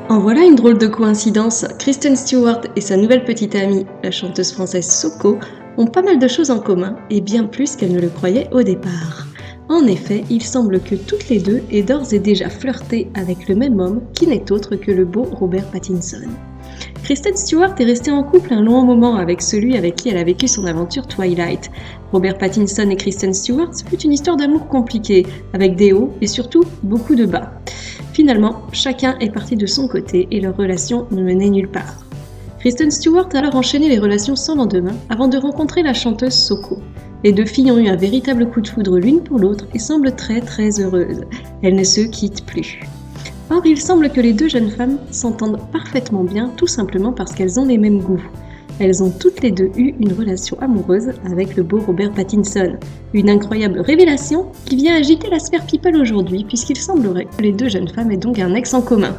En voilà une drôle de coïncidence, Kristen Stewart et sa nouvelle petite amie, la chanteuse française Soko, ont pas mal de choses en commun, et bien plus qu'elles ne le croyaient au départ. En effet, il semble que toutes les deux aient d'ores et déjà flirté avec le même homme qui n'est autre que le beau Robert Pattinson. Kristen Stewart est restée en couple un long moment avec celui avec qui elle a vécu son aventure Twilight. Robert Pattinson et Kristen Stewart fut une histoire d'amour compliquée, avec des hauts et surtout beaucoup de bas. Finalement, chacun est parti de son côté et leur relation ne menait nulle part. Kristen Stewart a alors enchaîné les relations sans lendemain avant de rencontrer la chanteuse Soko. Les deux filles ont eu un véritable coup de foudre l'une pour l'autre et semblent très heureuses. Elles ne se quittent plus. Or, il semble que les deux jeunes femmes s'entendent parfaitement bien tout simplement parce qu'elles ont les mêmes goûts. Elles ont toutes les deux eu une relation amoureuse avec le beau Robert Pattinson. Une incroyable révélation qui vient agiter la sphère people aujourd'hui puisqu'il semblerait que les deux jeunes femmes aient donc un ex en commun.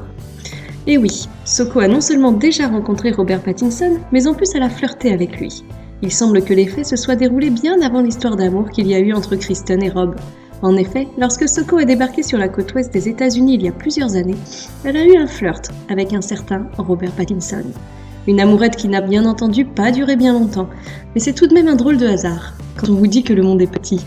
Et oui, Soko a non seulement déjà rencontré Robert Pattinson, mais en plus elle a flirté avec lui. Il semble que les faits se soient déroulés bien avant l'histoire d'amour qu'il y a eu entre Kristen et Rob. En effet, lorsque Soko a débarqué sur la côte ouest des États-Unis il y a plusieurs années, elle a eu un flirt avec un certain Robert Pattinson. Une amourette qui n'a bien entendu pas duré bien longtemps, mais c'est tout de même un drôle de hasard quand on vous dit que le monde est petit.